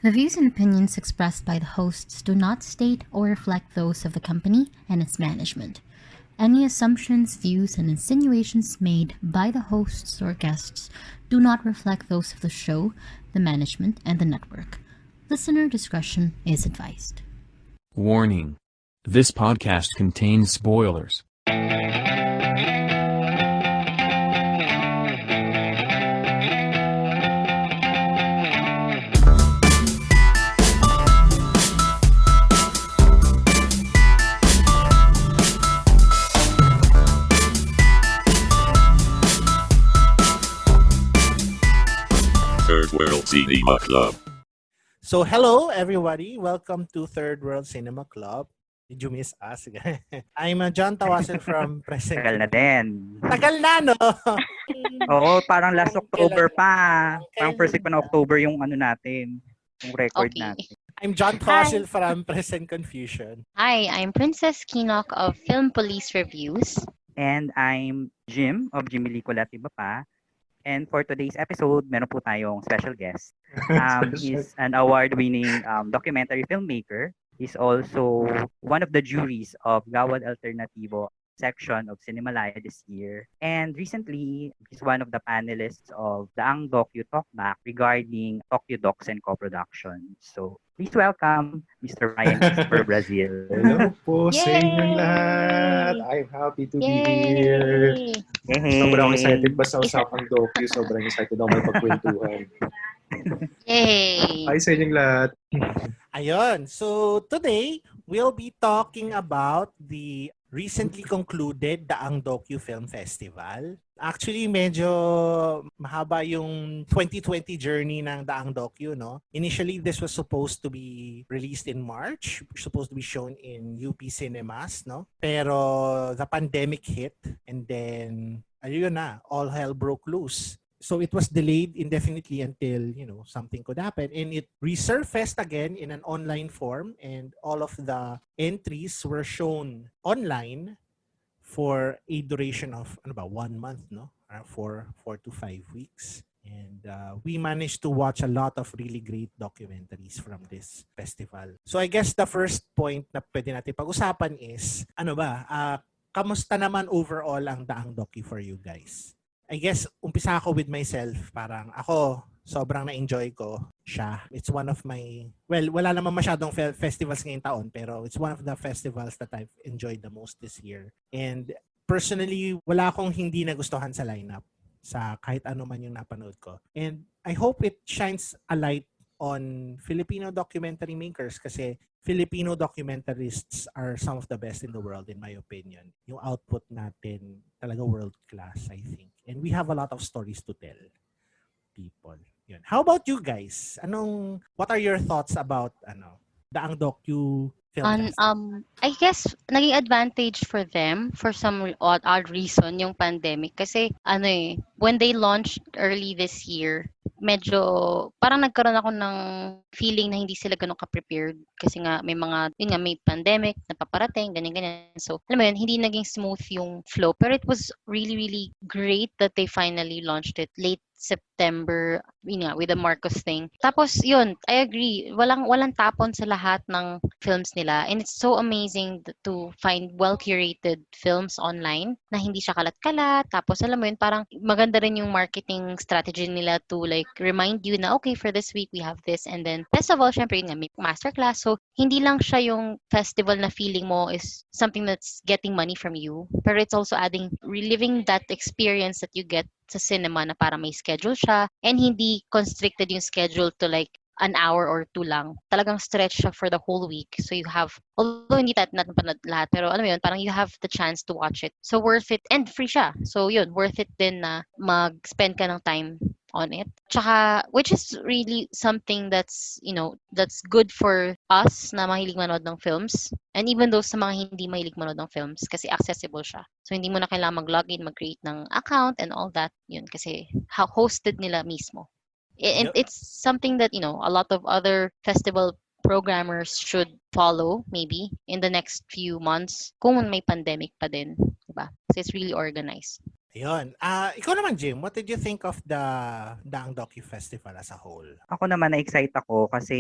The views and opinions expressed by the hosts do not state or reflect those of the company and its management. Any assumptions, views, and insinuations made by the hosts or guests do not reflect those of the show, the management, and the network. Listener discretion is advised. Warning. This podcast contains spoilers. Third World Cinema Club. So, hello everybody. Welcome to Third World Cinema Club. Did you miss us? I'm John Tawasen from Present. Tagal na din. Tagal na, no? Oo, parang last October pa. Okay. Parang first week pa ng October yung ano natin, yung record Okay. natin. I'm John Tawasen from Present Confusion. Hi, I'm Princess Kinok of Film Police Reviews. And I'm Jim of Jimmy Licolat, iba pa. And for today's episode, meron po tayong special guest. He's an award-winning documentary filmmaker. He's also one of the juries of Gawad Alternativo section of Cinemalaya this year. And recently, he's one of the panelists of the Ang Docu Talkback regarding docu-docs and co-production. So, please welcome Mr. Ryan Esper Brazil. Hello po sa Yay! inyong lahat. I'm happy to be here. Yay! Sobrang excited ba sa usapang docu? Sobrang excited ako may pagkwentuhan. Yay! Hi sa inyong lahat. Ayun. So, today, we'll be talking about the recently concluded Daang Docu Film Festival. Actually, medyo mahaba yung 2020 journey ng Daang Docu, no? Initially, this was supposed to be released in March, supposed to be shown in UP Cinemas, no? Pero the pandemic hit and then, ayun na, all hell broke loose. So it was delayed indefinitely until, something could happen. And it resurfaced again in an online form. And all of the entries were shown online for a duration of 1 month, no? 4 to 5 weeks. And we managed to watch a lot of really great documentaries from this festival. So I guess the first point na pwede natin pag-usapan is, kamusta naman overall ang Daang Docu for you guys? I guess, umpisa ako with myself. Parang ako, sobrang na-enjoy ko siya. It's one of my, wala naman masyadong festivals ngayong taon, pero it's one of the festivals that I've enjoyed the most this year. And personally, wala akong hindi nagustuhan sa lineup sa kahit ano man yung napanood ko. And I hope it shines a light on Filipino documentary makers kasi Filipino documentarists are some of the best in the world in my opinion. Yung output natin talaga world class, I think. And we have a lot of stories to tell people. Yun. How about you guys? What are your thoughts about Daang Docu Film Festival? I guess naging advantage for them for some odd reason yung pandemic kasi when they launched early this year, medyo parang nagkaroon ako ng feeling na hindi sila ganun ka-prepared kasi nga may pandemic na paparating, ganyan. So, alam mo yun, hindi naging smooth yung flow. Pero it was really, really great that they finally launched it late September, with the Marcos thing. Tapos, yun, I agree. Walang tapon sa lahat ng films nila. And it's so amazing to find well-curated films online na hindi siya kalat-kalat. Tapos, alam mo yun, parang maganda rin yung marketing strategy nila to like remind you na, okay, for this week, we have this. And then, best of all, syempre, yun nga, may masterclass. So, hindi lang siya yung festival na feeling mo is something that's getting money from you. Pero it's also reliving that experience that you get sa cinema na para may schedule siya and hindi constricted yung schedule to like an hour or two lang. Talagang stretch siya for the whole week. So you have, although hindi natin panood lahat, pero alam mo yun, parang you have the chance to watch it. So worth it and free siya. So yun, worth it din na mag-spend ka ng time on it. Tsaka, which is really something that's good for us na mahilig manood ng films. And even those sa mga hindi mahilig manood ng films kasi accessible siya. So, hindi mo na kailangan mag-login, mag-create ng account and all that. Yun, kasi hosted nila mismo. And it's something that, a lot of other festival programmers should follow maybe in the next few months kung may pandemic pa din. Diba? So, it's really organized. Ayun. Ikaw naman, Jim, what did you think of the Daang Docu Festival as a whole? Ako naman na-excite ako kasi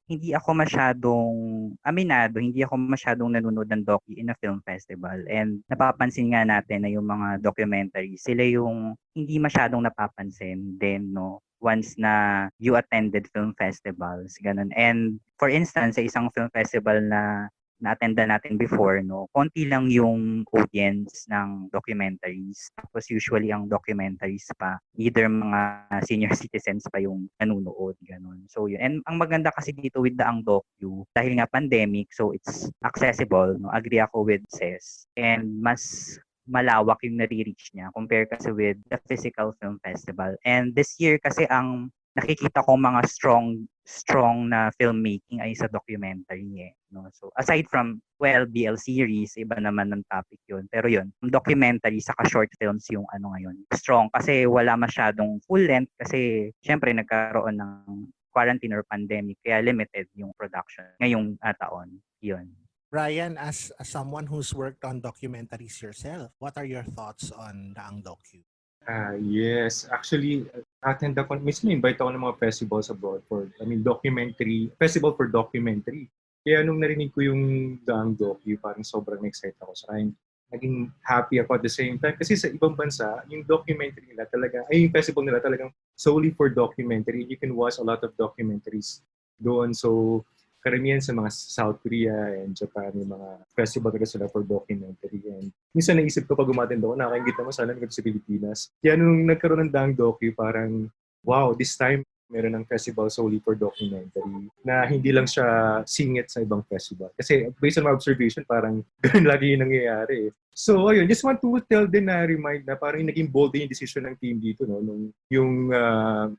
hindi ako masyadong hindi ako masyadong nanonood ng docu in a film festival. And napapansin nga natin na yung mga documentaries, sila yung hindi masyadong napapansin din, no? Once na you attended film festivals, ganun. And for instance, sa isang film festival na na-attendan natin before, no, konti lang yung audience ng documentaries. Tapos usually ang documentaries pa, either mga senior citizens pa yung nanonood, ganun. So yun. And ang maganda kasi dito with the Ang Docu, dahil nga pandemic, so it's accessible, no. Agree ako with Ces. And mas malawak yung nare-reach niya compare kasi with the physical film festival. And this year kasi ang nakikita ko mga strong na filmmaking ay sa documentary no. So aside from BL series, iba naman ng topic 'yun. Pero 'yun, documentary saka short films yung ngayon. Strong kasi wala masyadong full length kasi syempre nagkaroon ng quarantine or pandemic kaya limited yung production ngayong taon. 'Yun. Brian, as someone who's worked on documentaries yourself, what are your thoughts on Daang Docu? Yes. Actually, attend ako, mismo invite ako ng mga festivals abroad festival for documentary. Kaya nung narinig ko yung Daang Docu, parang sobrang excited ako sa akin. Naging happy ako at the same time. Kasi sa ibang bansa, yung documentary nila yung festival nila talagang solely for documentary. You can watch a lot of documentaries doon. So, karamihan sa mga South Korea and Japan, yung mga festival talaga sila for documentary. And minsan naisip ko pag umattend ako, nakakaingit naman sana nagkita sa Pilipinas. Kaya nung nagkaroon ng Daang Docu, parang, wow, this time meron ng festival solely for documentary na hindi lang siya singit sa ibang festival. Kasi based on my observation, parang ganun lagi yung nangyayari. So, ayun, just want to remind na parang naging bold din yung decision ng team dito, no? Yung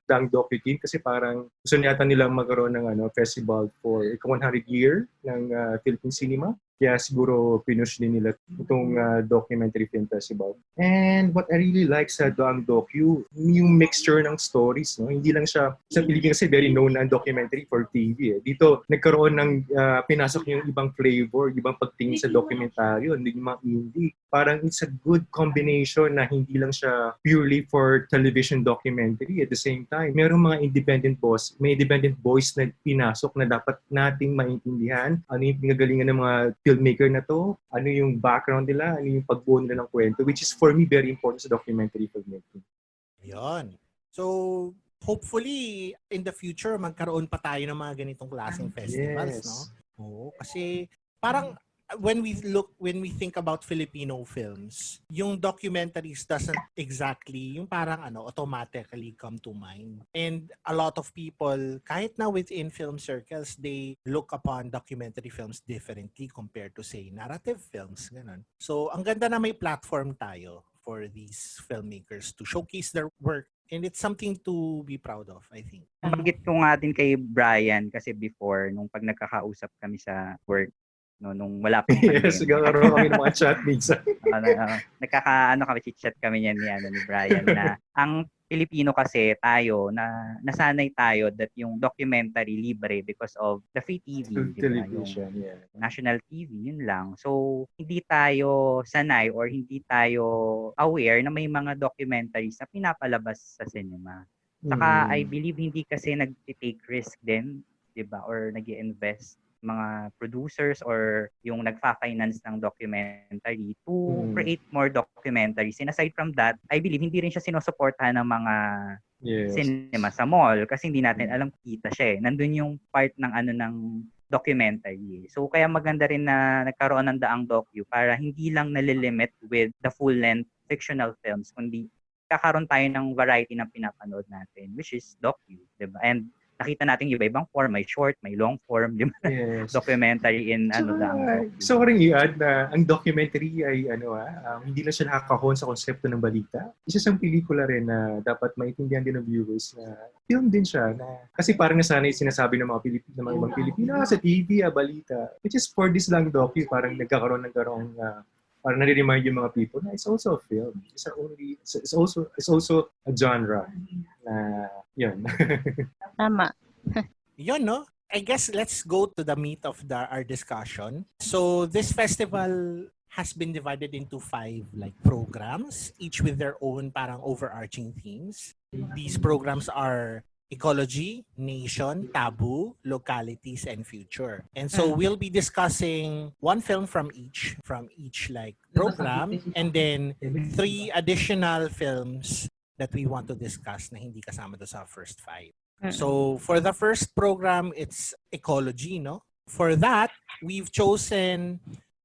Daang Docu team, kasi parang gusto yata nilang magkaroon ng festival for 100 year ng Philippine cinema. Kaya siguro pinush din nila itong documentary film festival. And what I really like sa Daang Docu, yung mixture ng stories, no? Hindi lang siya, sa Pilipinas kasi very known na documentary for TV. Dito, nagkaroon ng pinasok yung ibang flavor, ibang pagtingin sa dokumentaryo, yung mga indie. Parang it's a good combination na hindi lang siya purely for television documentary. At the same time, merong mga may independent voice na pinasok na dapat nating maintindihan. Ano yung pinagalingan ng mga filmmaker na to, ano yung background nila, ano yung pagbuo nila ng kwento, which is for me very important sa documentary filmmaking. Ayun. So, hopefully, in the future, magkaroon pa tayo ng mga ganitong klaseng festivals, Yes. no? Oo, kasi parang when we think about Filipino films, yung documentaries doesn't exactly, yung parang automatically come to mind. And a lot of people, kahit na within film circles, they look upon documentary films differently compared to, say, narrative films. Ganun. So, ang ganda na may platform tayo for these filmmakers to showcase their work. And it's something to be proud of, I think. Nabanggit ko nga din kay Brian kasi before, nung pag nagkakausap kami sa work, no, nung wala pang pandemic. Yes, nagkakaroon kami ng mga chat minsan. Kami, chit-chat kami niyan ni Brian na ang Pilipino kasi tayo, na nasanay tayo that yung documentary libre because of the free TV, Television, yung yeah. national TV, yun lang. So, hindi tayo sanay or hindi tayo aware na may mga documentaries na pinapalabas sa cinema. Saka, I believe hindi kasi nag-take risk din, di ba? Or nag-invest mga producers or yung nagfa-finance ng documentary to create more documentaries. And aside from that, I believe hindi rin siya sinusuportahan ng mga cinema sa mall kasi hindi natin alam kita siya eh. Nandun yung part ng documentary. So kaya maganda rin na nagkaroon ng Daang Docu para hindi lang nalilimit with the full-length fictional films, kundi kakaroon tayo ng variety ng pinapanood natin, which is docu, diba? And nakita natin iba-ibang form, may short, may long form, di ba? Yes. Documentary in Daang Docu. So, rin i-add na ang documentary ay hindi lang siya nakakahon sa konsepto ng balita. Isa siyang pelikula rin na dapat maintindihan din ng viewers na film din siya. Kasi parang nasanay sinasabi ng mga ibang Pilipino sa TV, balita. Which is for this Daang Docu, parang nagkakaroon parang nare-remind yung mga people na it's also a film. It's also a genre na yun. Tama. Yun, no? I guess let's go to the meat of our discussion. So this festival has been divided into 5 like programs, each with their own parang overarching themes. These programs are ecology, nation, taboo, localities, and future. And so we'll be discussing one film from each like program, and then 3 additional films that we want to discuss na hindi kasama do sa first 5. So for the first program, it's ecology, no? For that, we've chosen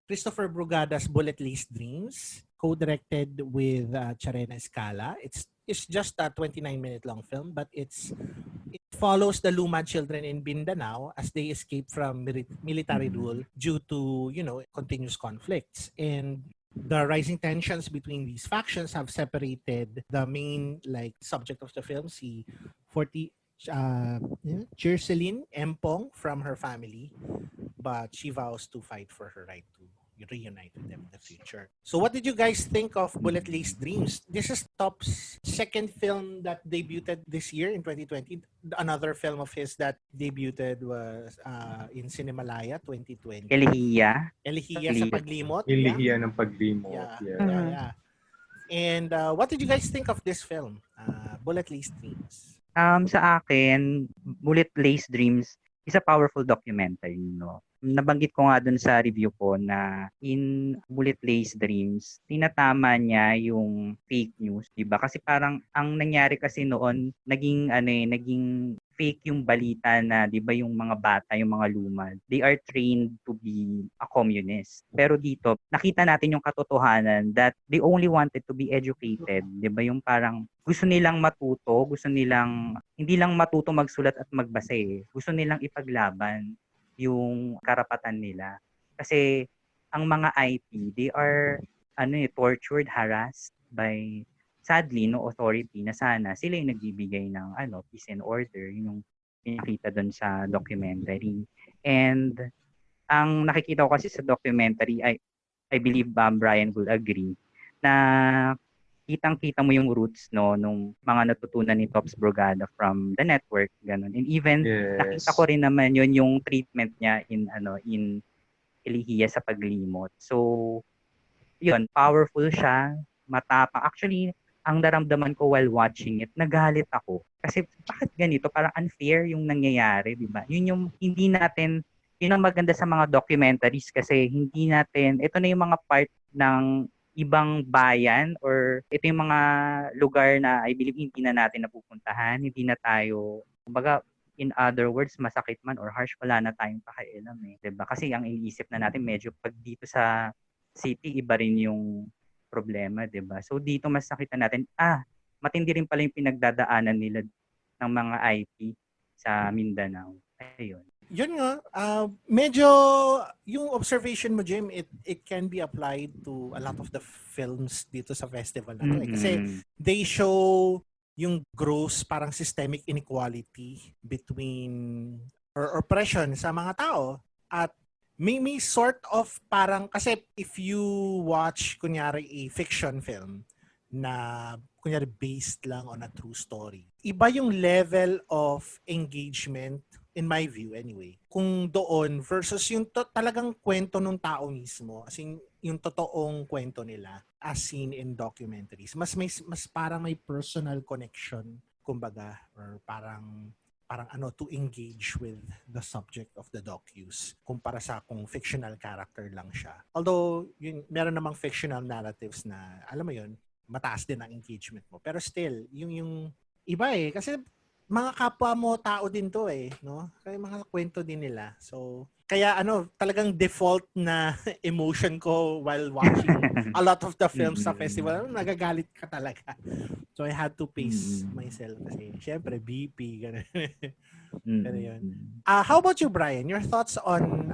Christopher Brugada's Bullet Laced Dreams, co-directed with Charena Escala. It's just a 29-minute long film, but it follows the Lumad children in Mindanao as they escape from military rule due to, continuous conflicts. And the rising tensions between these factions have separated the main subject of the film, si Jerseline Empong, from her family, but she vows to fight for her right to reunite with them in the future. So what did you guys think of Bullet Laced Dreams? This is Top's second film that debuted this year in 2020. Another film of his that debuted was in Cinemalaya 2020. Elihiya. Sa Paglimot. Elihiya ng Paglimot. Yeah. And what did you guys think of this film, Bullet Laced Dreams? Sa akin, Bullet Laced Dreams is a powerful documentary, no? Nabanggit ko nga dun sa review ko na in Bullet Laced Dreams, tinatama niya yung fake news, 'di ba? Kasi parang ang nangyari kasi noon, naging fake yung balita na 'di ba yung mga bata, yung mga lumad, they are trained to be a communist. Pero dito, nakita natin yung katotohanan that they only wanted to be educated, 'di ba? Yung parang gusto nilang matuto, gusto nilang hindi lang matuto magsulat at magbasa eh. Gusto nilang ipaglaban yung karapatan nila. Kasi ang mga IT, they are tortured, harassed by sadly no authority na sana sila yung nagbibigay ng peace and order, yung pinakita doon sa documentary. And ang nakikita ko kasi sa documentary, I believe Brian will agree, na kitang-kita mo yung roots nung mga natutunan ni Tops Brugada from the network, ganun. And even nakita ko rin naman yun yung treatment niya in Elihiya sa Paglimot. So yun, powerful siya, matapang. Actually, ang naramdaman ko while watching it, nagalit ako. Kasi bakit ganito? Parang unfair yung nangyayari, di ba? Yun yung hindi natin, yun ang maganda sa mga documentaries kasi hindi natin, ito na yung mga part ng ibang bayan or ito yung mga lugar na I believe hindi na natin napupuntahan, hindi na tayo, kumbaga, in other words, masakit man or harsh, wala na tayong pakialam eh. Diba? Kasi ang iniisip na natin, medyo pag dito sa city, iba rin yung problema, diba? So dito mas nakita natin, matindi rin pala yung pinagdadaanan nila ng mga IP sa Mindanao. Ayun. Yun nga, medyo yung observation mo, Jim, it can be applied to a lot of the films dito sa festival na to. Kasi they show yung gross parang systemic inequality between or oppression sa mga tao at may sort of parang, kasi if you watch kunyari a fiction film na kunyari based lang on a true story, iba yung level of engagement in my view anyway, kung doon versus yung talagang kwento ng tao mismo, as in yung totoong kwento nila as seen in documentaries. Mas parang may personal connection, kumbaga, or parang to engage with the subject of the docus kumpara sa kung fictional character lang siya. Although meron namang fictional narratives na alam mo yun, mataas din ang engagement mo. Pero still, yung iba eh, kasi mga kapwa mo tao din to eh, no? Kaya mga kwento din nila. So, kaya talagang default na emotion ko while watching a lot of the films sa festival, nagagalit ka talaga. So, I had to pace myself kasi syempre BP ganun. Pero yun. How about you, Brian? Your thoughts on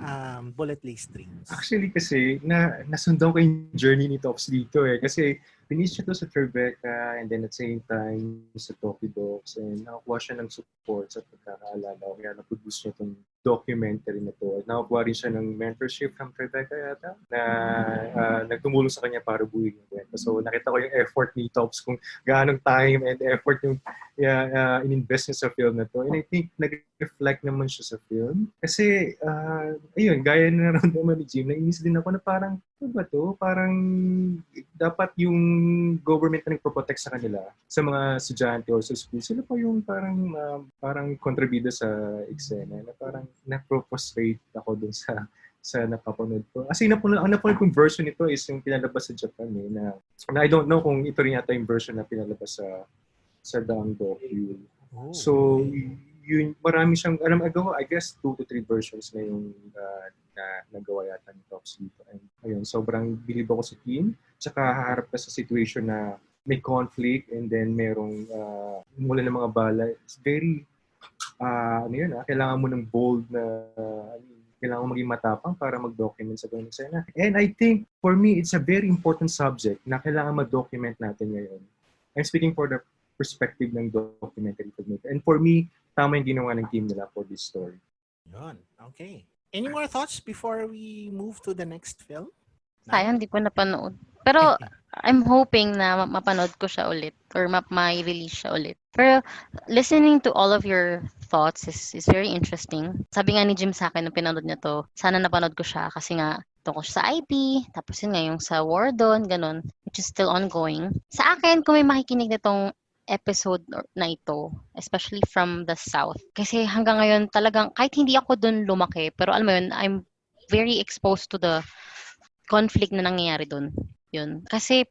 Bullet Laced Dreams? Actually kasi nasundan ko yung journey ni Tops dito eh, kasi finish ito sa Tribeca and then at the same time sa Toki Docs and nakakuha siya ng support sa pagkakaalala o kaya na-produce niya itong documentary na to. At nakakuha rin siya ng mentorship from Tribeca yata na nagtumulong sa kanya para buuin yung kwento. So nakita ko yung effort ni Tops kung gaano time and effort yung in-invest niya sa film na to. And I think nag-reflect naman siya sa film. Kasi, ayun, gaya na naman ni Jim, nainis din ako na parang, ano ba to? Parang dapat yung government na nagpo-protect sa kanila, sa mga estudyante or sa school, sila pa yung parang kontribida sa eksena na parang na-frustrate ako dun sa napapanood ko. Kasi ang napanood kong version nito is yung pinalabas sa Japan na I don't know kung ito rin yata yung version na pinalabas sa Daang Docu. Oh, So, okay. yun, marami siyang, I guess 2 to 3 versions na yung na nagawa yata ni Tops dito. And ayun, sobrang bilib ako sa team. Tsaka haharap ka sa situation na may conflict and then merong mula ng mga bala. It's very, kailangan mo ng bold na, kailangan mo maging matapang para mag-document sa ganung eksena. And I think, for me, it's a very important subject na kailangan ma-document natin ngayon. I'm speaking for the perspective ng documentary filmmaker. And for me, tama yung ginawa ng team nila for this story. Yun. Okay. Any more thoughts before we move to the next film? Sayang, di ko napanood. Pero I'm hoping na mapanood ko siya ulit or ma-release siya ulit. Pero listening to all of your thoughts is very interesting. Sabi nga ni Jim sa akin nung pinanood niya to, sana napanood ko siya kasi nga tungkol siya sa IP, tapos yun nga yung sa war doon, ganun, which is still ongoing. Sa akin, kung may makikinig na tong episode na ito, especially from the South, kasi hanggang ngayon talagang, kahit hindi ako doon lumaki, pero alam mo yun, I'm very exposed to the conflict na nangyayari doon. Yun. Kasi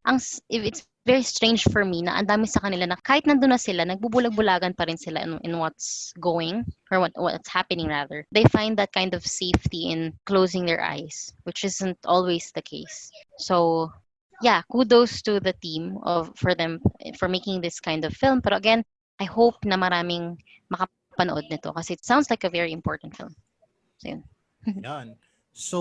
it's very strange for me na ang dami sa kanila na kahit nandun na sila, nagbubulag-bulagan pa rin sila in what's going or what's happening rather. They find that kind of safety in closing their eyes, which isn't always the case. So, yeah, kudos to the team for making this kind of film. Pero again, I hope na maraming makapanood nito kasi it sounds like a very important film. So, yun. Yan. So,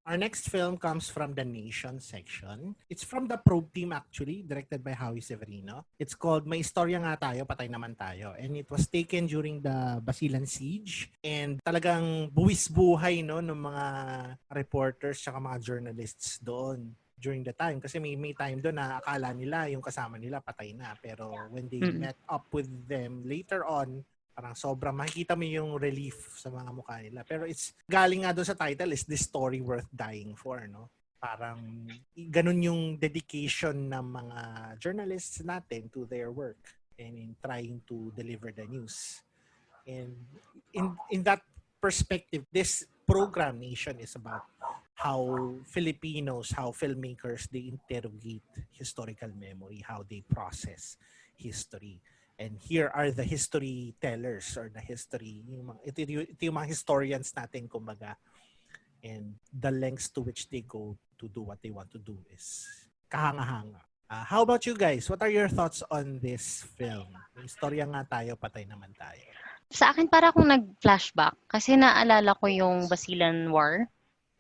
our next film comes from the Nation section. It's from the Probe team actually, directed by Howie Severino. It's called May Istorya Nga Tayo, Patay Naman Tayo. And it was taken during the Basilan Siege. And talagang buwis buhay no, ng mga reporters at mga journalists doon during the time. Kasi may time doon na akala nila yung kasama nila patay na. Pero when they met up with them later on, parang sobrang makikita mo yung relief sa mga mukha nila. Pero it's galing nga doon sa title is This Story Worth Dying For, no? Parang ganun yung dedication ng mga journalists natin to their work and in trying to deliver the news. And in that perspective, this program Nation is about how Filipinos, how filmmakers, they interrogate historical memory, how they process history. And here are the history tellers or the history, ito yung mga historians natin, kumbaga. And the lengths to which they go to do what they want to do is kahanga-hanga. How about you guys? What are your thoughts on this film? May Istorya Nga Tayo, Patay Naman Tayo. Sa akin, para akong nag-flashback kasi naalala ko yung Basilan War.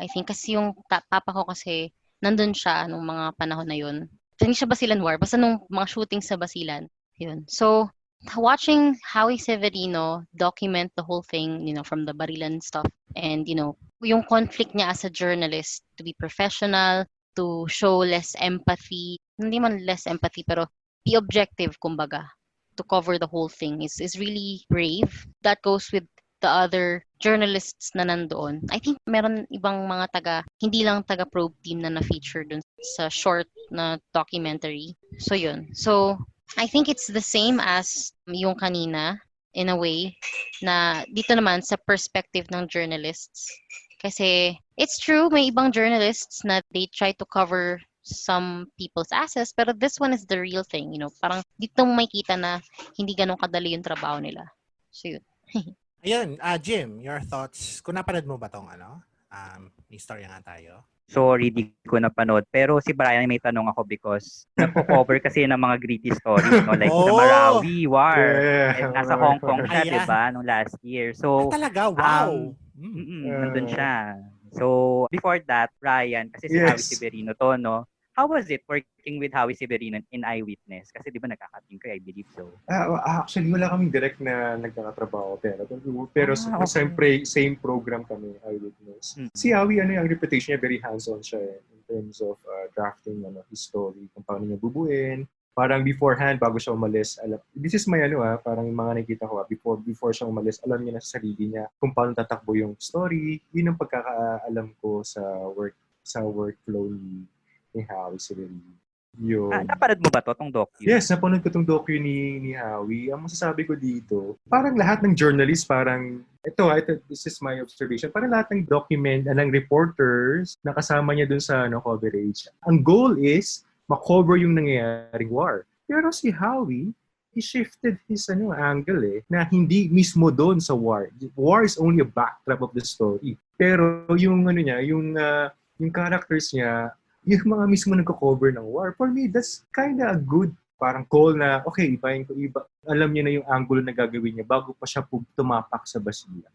I think kasi yung papa ko kasi nandun siya nung mga panahon na yun. So, hindi siya Basilan War, basta nung mga shooting sa Basilan. Yun. So, watching Howie Severino document the whole thing, from the Barilan stuff and, yung conflict niya as a journalist to be professional, to show less empathy, hindi man less empathy, pero be objective, kumbaga, to cover the whole thing is really brave. That goes with the other journalists na nandoon. I think meron ibang mga hindi lang taga-probe team na na-feature dun sa short na documentary. So, yun. So, I think it's the same as yung kanina in a way na dito naman sa perspective ng journalists. Kasi it's true, may ibang journalists na they try to cover some people's asses, pero this one is the real thing, parang dito may kita na hindi ganun kadali yung trabaho nila. So yun. Ayun, Jim, your thoughts? Kung napanood mo ba tong May Istorya Nga Tayo? Sorry, di ko napanood. Pero si Brian, may tanong ako because nagpo-cover kasi ng mga gritty stories, no? Like the Marawi War. Yeah. Nasa Hong Kong siya, Ayan. diba? Nung last year. So, Talaga? Wow! nandun siya. So, before that, Brian, kasi si Howie Severino to, no? How was it working with Howie Severino in Eyewitness? Kasi di ba nagkakating kayo, I believe so. Actually, wala kaming direct na nagkakatrabaho. Pero okay. same program kami, Eyewitness. Si Howie, ang reputation niya, very hands-on siya in terms of drafting his story, kung paano niya bubuin, Parang beforehand, bago siya umalis, this is my parang yung mga nakikita ko, before siya umalis, alam niya na sa sarili niya kung paano tatakbo yung story. Yun ang pagkakaalam ko sa workflow ni Howie Silvery. Yun. Napanood mo ba tong docu? Yes, napanood ko tong docu ni Howie. Ang masasabi ko dito, parang lahat ng journalist, ito, this is my observation, parang lahat ng ng reporters na kasama niya dun sa coverage. Ang goal is makover yung nangyayaring war. Pero si Howie, he shifted his angle na hindi mismo doon sa war. War is only a backdrop of the story. Pero yung yung characters niya, yung mga mismo nagko-cover ng war. For me, that's kinda a good parang call na, okay, iba. Alam niya na yung angulo na gagawin niya bago pa siya tumapak sa basilan.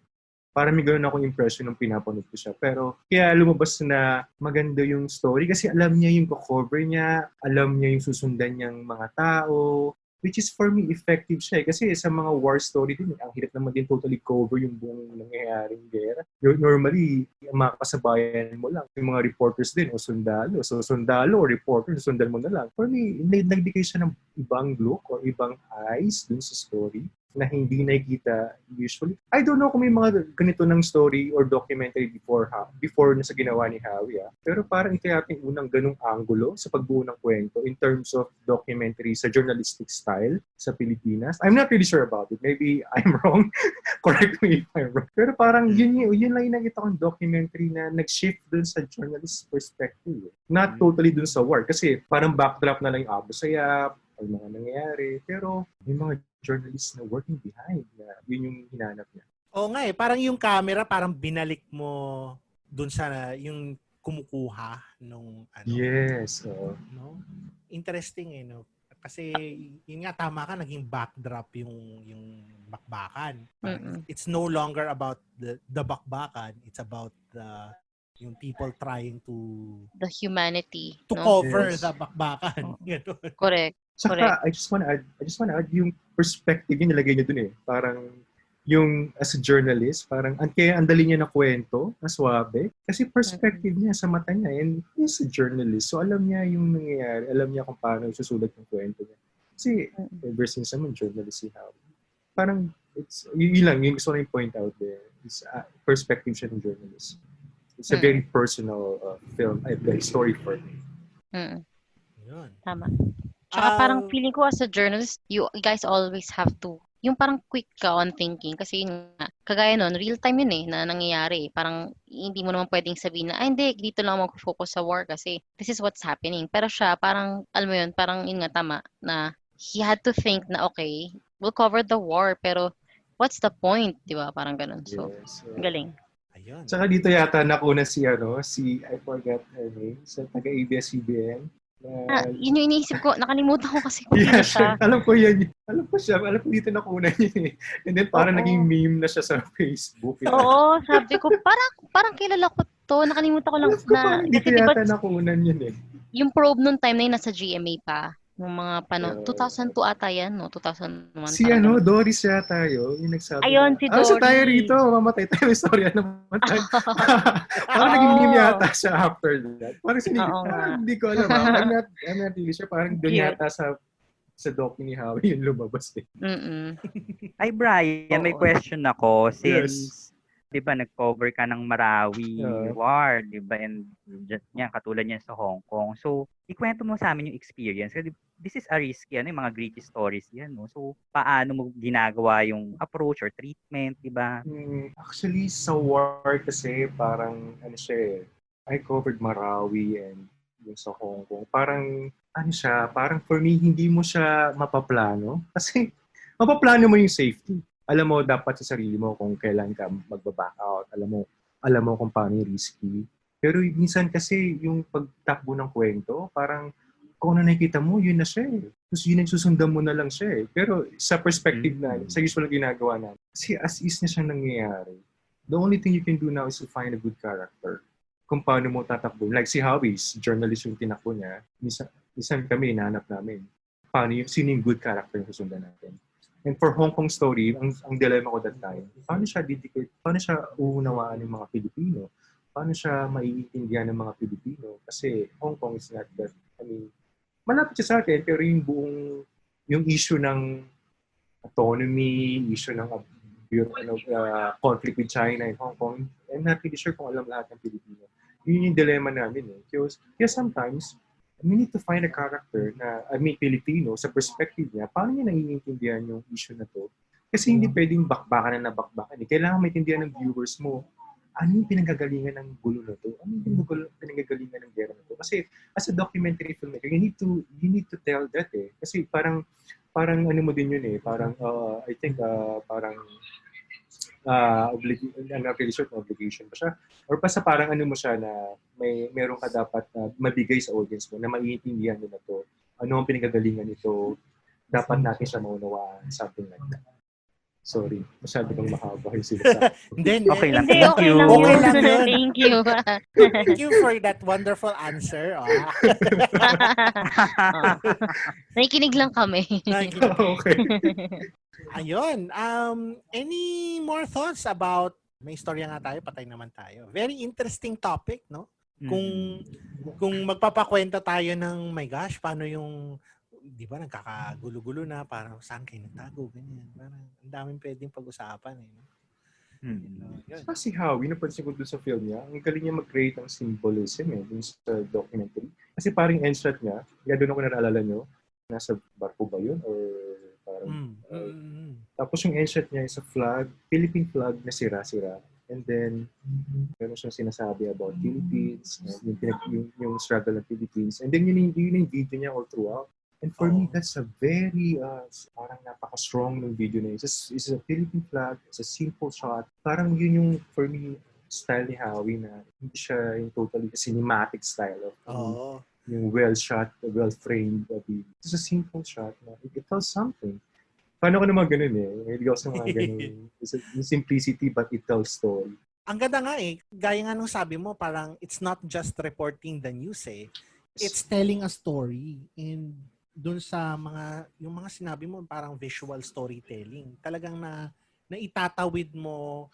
Parang may ganoon akong impression nung pinapanood ko siya. Pero kaya lumabas na maganda yung story kasi alam niya yung cover niya, alam niya yung susundan niyang mga tao, which is for me effective siya. Kasi sa mga war story din, ang hirap naman din totally cover yung buong nangyayaring gera. Normally, ang mga kasabayan mo lang, yung mga reporters din o sundalo. So sundalo o reporter, sundan mo na lang. For me, nagbigay siya ng ibang look or ibang eyes dun sa story na hindi nakikita usually. I don't know kung may mga ganito ng story or documentary before na sa ginawa ni Howie. Pero parang ito yata yung unang ganung angulo sa pagbuo ng kwento in terms of documentary sa journalistic style sa Pilipinas. I'm not really sure about it. Maybe I'm wrong. Correct me if I'm wrong. Pero parang yun lang yung nakita kong documentary na nag-shift dun sa journalist perspective. Not totally dun sa war. Kasi parang backdrop na lang yung Abu Sayyaf, ang mga nangyayari. Pero may mga journalists na working behind na yun yung hinanap niya. Oo nga parang yung camera parang binalik mo dun sa yung kumukuha nung Yes. no? Interesting no? Kasi yun nga tama ka, naging backdrop yung bakbakan. It's no longer about the bakbakan, it's about yung people trying to The humanity. cover the bakbakan. Correct. Saka, I just want to add yung perspective yung nilagay niya dun Parang yung as a journalist, parang kaya ang dali niya na kwento, na swabe. Kasi perspective niya sa mata niya. And he's a journalist. So alam niya yung nangyayari. Alam niya kung paano susulat yung kwento niya. Kasi ever since naman journalist si Howie. Parang, yun lang, yung gusto ko na point out there. It's perspective siya ng journalist. It's a very personal film, story for me. Yun. Tama. Tsaka parang feeling ko as a journalist, you guys always have to, yung parang quick ka on thinking. Kasi yun nga, kagaya nun, real time yun na nangyayari. Parang hindi mo naman pwedeng sabihin na, hindi, dito lang mag-focus sa war kasi this is what's happening. Pero siya, parang, alam mo yun, parang yun nga tama, na he had to think na, okay, we'll cover the war, pero what's the point? Di ba? Parang ganun. So, galing. Ayun. Tsaka dito yata nakuna si I forgot her name, sa taga-ABS-CBN. Yun yung iniisip ko. Nakalimutan ko kasi kung sino siya. Alam ko yan. Alam ko dito nakunan yun And then parang naging meme na siya sa Facebook. Oo, sabi ko, parang kilala ko to. Nakalimutan ko lang na. Dito yata nakunan yun Yung probe nung time na yun nasa GMA pa. Yung mga 2002 ata yan, no? 2001. Si Doris yata yun. Yung nagsabi ayun, si Doris. So tayo rito. Mamatay tayo. Sorry, naman tayo. Parang naging meme yata siya after that. Parang hindi ko alam. I'm not really sure. Parang doon yata sa doc ni Howie yung lumabas Ay, Brian, may question ako. Since, di ba, nag-cover ka ng Marawi War, di ba? And yan, katulad niya sa Hong Kong. So, ikwento mo sa amin yung experience. Kasi this is a risky, yung mga gritty stories yan, no? So, paano mo ginagawa yung approach or treatment, di ba? Actually, sa war kasi, parang, I covered Marawi and yung sa Hong Kong. Parang, parang for me, hindi mo siya mapaplano. Kasi, mapaplano mo yung safety. Alam mo dapat sa sarili mo kung kailan ka magba-back out. Alam mo kung paano yung risky. Pero minsan kasi yung pagtakbo ng kwento, parang kung ano nakikita mo, yun na siya Tapos yun ang susundan mo na lang siya Pero sa perspective na, sa usual na ginagawa na, kasi as is na siya nangyayari. The only thing you can do now is to find a good character. Kung paano mo tatakbo. Like si Howie's, journalist yung tinakbo niya. Minsan kami, hinahanap namin. Sino yung good character yung susundan natin. And for Hong Kong story, ang dilemma ko that time, paano siya uunawaan ng mga Pilipino? Paano siya maiintindihan ng mga Pilipino? Kasi Hong Kong is not that, malapit siya sa akin, pero yung issue ng autonomy, issue ng conflict with China and Hong Kong, I'm not really sure kung alam lahat ng Pilipino. Yun yung dilemma namin eh. Kaya sometimes, we need to find a character na, Pilipino, sa perspective niya, paano niya naiintindihan yung issue na to? Kasi hindi pwedeng bakbakan na nabakbakan eh. Kailangan maintindihan ng viewers mo, ano yung pinanggagalingan ng gulo na to? Ano yung pinanggagalingan ng gera na to? Kasi as a documentary filmmaker, you need to tell that eh. Kasi parang ano mo din yun eh. Parang, I think, parang, I'm not really sure kung obligation pa siya. Or basta parang ano mo siya na meron ka dapat na mabigay sa audience mo na maiintindihan mo na to. Ano ang pinanggagalingan nito? Dapat natin siya maunawaan. Something like that. Sorry, masyado bang mahaba yung sinasabi. Hindi. Okay lang. Hindi, Thank okay you. lang Okay yun. lang yun. Thank you. Thank you for that wonderful answer. Nakikinig lang kami. Okay. Ayun. Any more thoughts about, may istorya nga tayo, patay naman tayo. Very interesting topic, no? Kung magpapakwenta tayo ng, my gosh, paano yung, di ba, nagkakagulo-gulo na, parang saan kayo nagtago, ganyan. Parang ang daming pwedeng pag-usapan. Eh. Yun. Si Howie, napansin ko doon sa film niya, ang galing niya mag-create ng symbolism dun sa documentary. Kasi parang end shot niya, kaya doon ako naalala nyo, nasa barko ba yun? Or parang, tapos yung end shot niya is a flag, Philippine flag na sira-sira. And then, meron siyang sinasabi about Philippines, yung struggle ng Philippines. And then yun yung video niya all throughout. And for me, that's a very, parang napaka-strong ng video na yun. It's a Philippine flag, it's a simple shot. Parang yun yung, for me, style ni Howie na hindi siya yung totally cinematic style of yung well-shot, well-framed. It's a simple shot na it tells something. Paano ko naman ganun eh? Hindi ako sa mga ganun. It's a simplicity but it tells story. Ang ganda nga eh. Gaya nga nung sabi mo, parang it's not just reporting the news eh. It's telling a story. And dun sa yung mga sinabi mo, parang visual storytelling. Talagang naitatawid mo,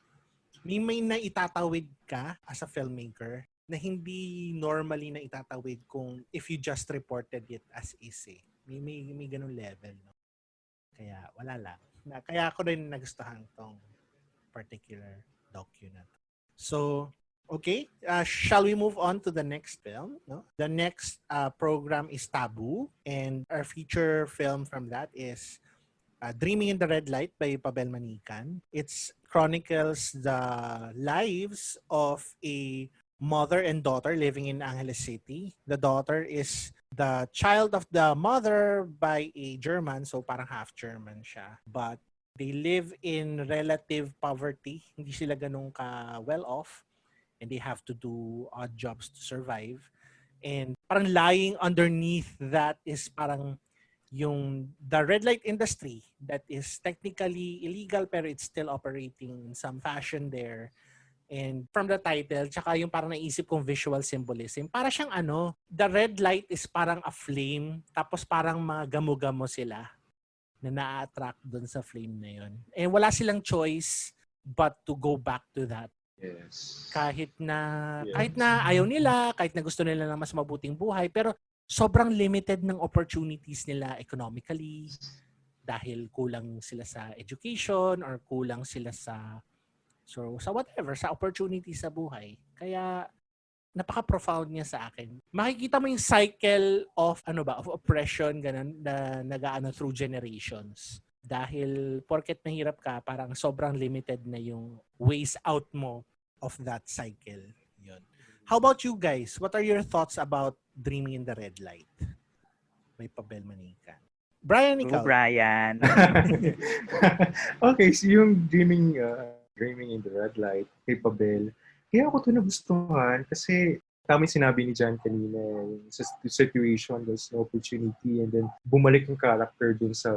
may naitatawid ka as a filmmaker na hindi normally naitatawid kung if you just reported it as is eh. May ganun level. No? Kaya wala lang. Kaya ako rin nagustuhan tong particular docu na to. So, okay, shall we move on to the next film? No? The next program is Taboo, and our feature film from that is Dreaming in the Red Light by Pabel Manican. It chronicles the lives of a mother and daughter living in Angeles City. The daughter is the child of the mother by a German, so parang half German siya. But they live in relative poverty. Hindi sila ganun ka well off. And they have to do odd jobs to survive. And parang lying underneath that is parang the red light industry that is technically illegal pero it's still operating in some fashion there. And from the title, tsaka yung parang naisip kong visual symbolism, para siyang the red light is parang a flame, tapos parang mga gamo-gamo sila na na-attract dun sa flame na yun. And wala silang choice but to go back to that. Yes. Kahit na ayaw nila, kahit na gusto nila ng mas mabuting buhay, pero sobrang limited ng opportunities nila economically dahil kulang sila sa education or kulang sila sa whatever, sa opportunity sa buhay. Kaya napaka-profound niya sa akin. Makikita mo yung cycle of of oppression ganun na nagaano through generations. Dahil porket mahirap ka, parang sobrang limited na yung ways out mo of that cycle. Yun. How about you guys? What are your thoughts about Dreaming in the Red Light by Pabel Manican? Brian, ikaw. Brian. Okay, so yung Dreaming in the Red Light kay Pabel, kaya ako ito nagustuhan kasi tama yung sinabi ni Jan kanina, sa situation, there's no opportunity, and then bumalik yung character dun sa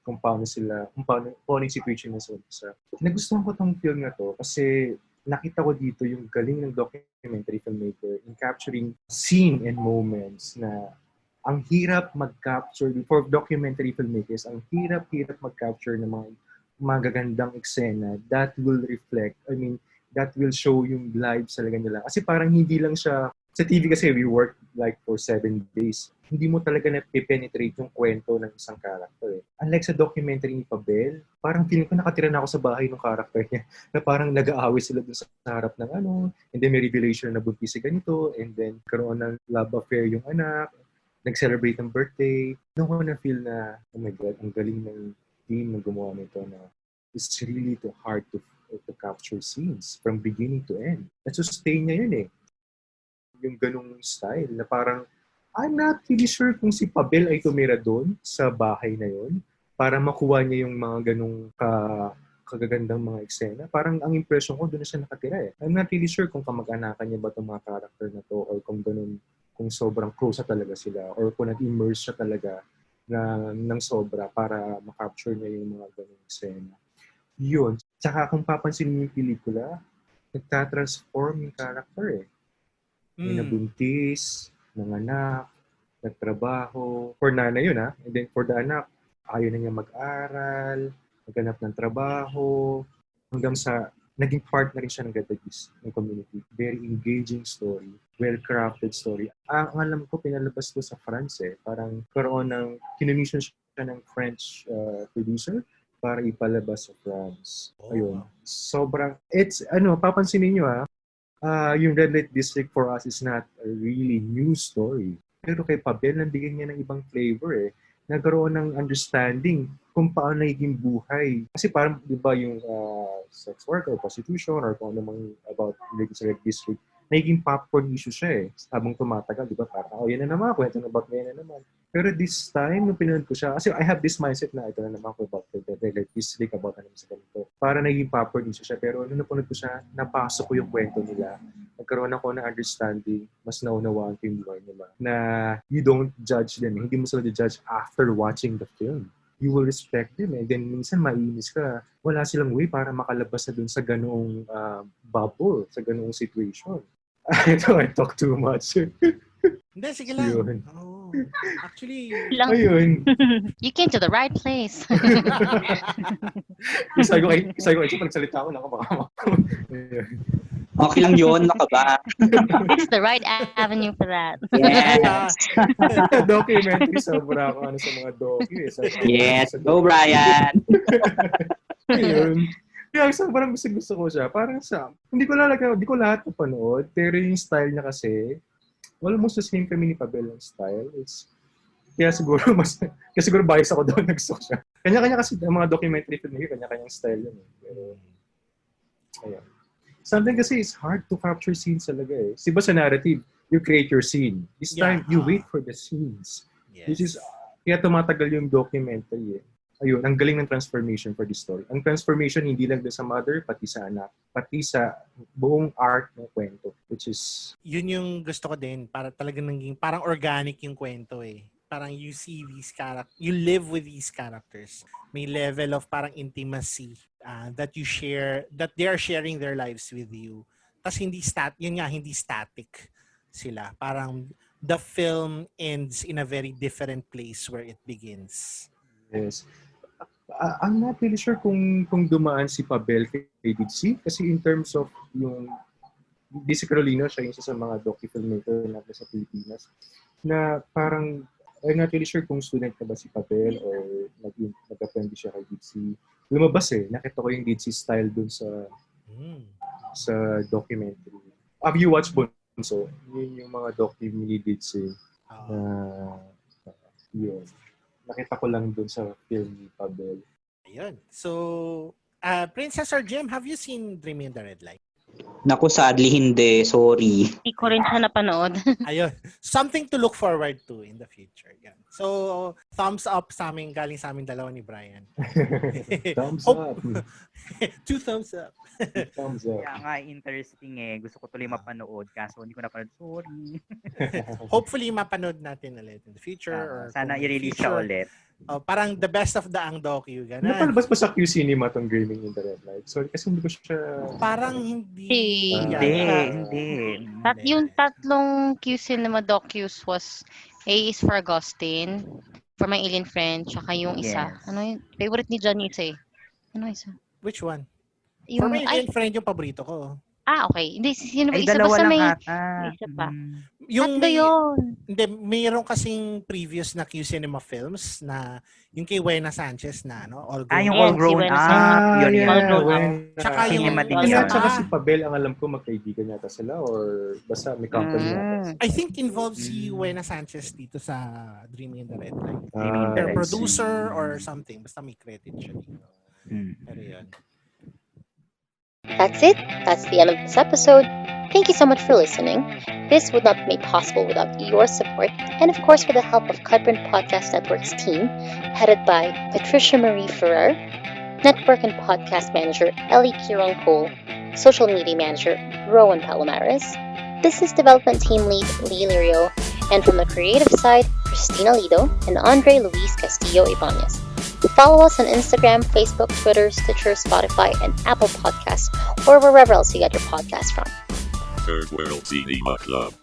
kung paano yung situation nila sa umpisa. Nagustuhan ko tong film na to kasi nakita ko dito yung galing ng documentary filmmaker in capturing scene and moments na ang hirap mag-capture, for documentary filmmakers, ang hirap mag-capture ng mga magagandang eksena that will reflect, that will show yung lives talaga nila. Kasi parang hindi lang siya Sa TV kasi, we work like for 7 days. Hindi mo talaga na-penetrate yung kwento ng isang character. Unlike sa documentary ni Pabel, parang feeling ko nakatira na ako sa bahay ng character niya na parang nag-aaway sila dun sa harap ng and then may revelation na buntis si ganito, and then karoon ng love affair yung anak, nag-celebrate ng birthday. Doon ko na-feel na, oh my God, ang galing ng team na gumawa nito na it's really too hard to capture scenes from beginning to end. Sustain niya yun yung ganung style na parang I'm not really sure kung si Pabel ay tumira doon sa bahay na yun para makuha niya yung mga ganung kagagandang mga eksena. Parang ang impression ko doon na siya nakatira I'm not really sure kung kamag-anakan niya ba itong mga character na to or kung sobrang close na talaga sila or kung nag-immerse siya talaga ng sobra para makapture niya yung mga ganung eksena. Yun. Tsaka kung papansin mo yung pelikula, nagtatransform yung character May nabuntis, nanganak, nagtrabaho. For nanay yun And then for the anak, ayaw na niya mag-aral, maghanap ng trabaho, hanggang sa naging part na rin siya ng Gadagis, ng community. Very engaging story, well-crafted story. Ang alam ko, pinalabas ko sa France Parang karoon ng, kinumission siya ng French producer para ipalabas sa France. Ayun. Sobrang, papansin niyo yung Red Light District for us is not a really new story. Pero kay Pabel, nabigyan niya ng ibang flavor Nagkaroon ng understanding kung paano naging buhay. Kasi parang, di ba, yung sex work or prostitution or kung ano mang about sa Red District, naging popcorn issue siya Habang tumatagal, di ba, parang, yan na naman, kwento na about yan na naman. Pero this time, nung pinanood ko siya, kasi I have this mindset na ito na naman ko about the Red District, about ano sa ganito. Para naging popcorn issue siya. Pero nung napanood ko siya, napasok ko yung kwento nila. Nagkaroon ako ng understanding, mas naunawaan ko yung buhay nila. Na you don't judge them. Hindi mo sila judge after watching the film. You will respect them. And then minsan maiinis ka. Wala silang way para makalabas na dun sa ganoong bubble, sa ganoong situation. I talk too much. Hindi, sige lang. Yun. Actually, ayun. You came to the right place. Sabi ko, pagsalita ko lang ako baka Okay lang yun, naka ba? It's the right avenue for that. Yes. Documentary, sobra ako sa mga docu. Yes, go Brian. Ayun. Kaya sobrang gusto ko siya. Parang hindi ko lahat napanood, pero yung style niya kasi, almost the same kami ni Pabel ang style. Kaya siguro bias ako doon, nagsuko siya. Kanya-kanya kasi ang mga documentary film kanya-kanyang style yun. Pero, ayun. Something kasi is hard to capture scenes talaga Diba sa narrative, you create your scene. This time, you wait for the scenes. yes. Which is, kaya tumatagal yung documentary Ayun, ang galing ng transformation for this story. Ang transformation hindi lang sa mother, pati sa anak, pati sa buong arc ng kwento, which is... Yun yung gusto ko din, para talagang naging, parang organic yung kwento Parang you see these characters, you live with these characters. May level of parang intimacy that you share, that they are sharing their lives with you. Tapos hindi static sila. Parang the film ends in a very different place where it begins. Yes. I'm not really sure kung dumaan si Pabel kay Dixie kasi in terms of yung Dixie Carolina, siya yung isa sa mga docu-filmmaker natin sa Pilipinas na parang I'm not really sure kung student na ba si Pabel or nag-append siya kay Dixie. Lumabas nakita ko yung Dixie style dun sa documentary. Have you watched Bonzo? Yun yung mga docu ni Dixie. Yun. Nakita ko lang dun sa film ni Pabel. Ayun. So, Princess or Jim, have you seen Dreaming in the Red Light? Naku, sadly hindi. Sorry. Hindi ko rin siya napanood. Ayun. Something to look forward to in the future. Yan. So, thumbs up galing sa amin dalawa ni Brian. Thumbs up. 2 thumbs up. Thumbs up. Kaya nga, interesting Gusto ko tuloy mapanood, kaso hindi ko napanood. Sorry. Hopefully, mapanood natin ulit in the future. Or Sana kung i-release future, siya ulit. Parang the best of the Ang Docu. Ganun. Napalabas pa sa Q Cinema tong Dreaming in the Red Light. Sorry, kasi hindi ko siya... Parang hindi. Hindi. Yung tatlong Q Cinema docus was A is for Augustine, for My Alien Friend, tsaka yung isa. Yes. Ano yung favorite ni Johnny isa Ano isa? Which one? Yung, For my alien friend yung paborito ko. Okay. Hindi, sino ba Ay, isa? dalawa Basta lang may ata. isa pa. Yung Tatlo yun. Hindi, mayroon kasing previous na Q-Cinema films na yung kay Wena Sanchez na, no? All Yung Yes, All si Grown Wena Up. Sanchez. Yun, All Grown Up. when, Tsaka yung Cinema din Kaya yun. tsaka si Pabel, ang alam ko, magkaibigan yata sila or basta may company yata. I think involved si Wena Sanchez dito sa Dreaming in the Red Light. Dreaming in the Or Red producer or something. Basta may credit siya dito. Pero yun. That's it. That's the end of this episode. Thank you so much for listening. This would not be made possible without your support, and of course with the help of Cutprint Podcast Network's team, headed by Patricia Marie Ferrer, Network and Podcast Manager Ellie Kiron Cole, Social Media Manager Rowan Palomares, Business Development Team Lead Lee Lirio, and from the creative side, Christina Lido and Andre Luis Castillo Ibanez. Follow us on Instagram, Facebook, Twitter, Stitcher, Spotify, and Apple Podcasts, or wherever else you get your podcasts from. Third World Cinema Club.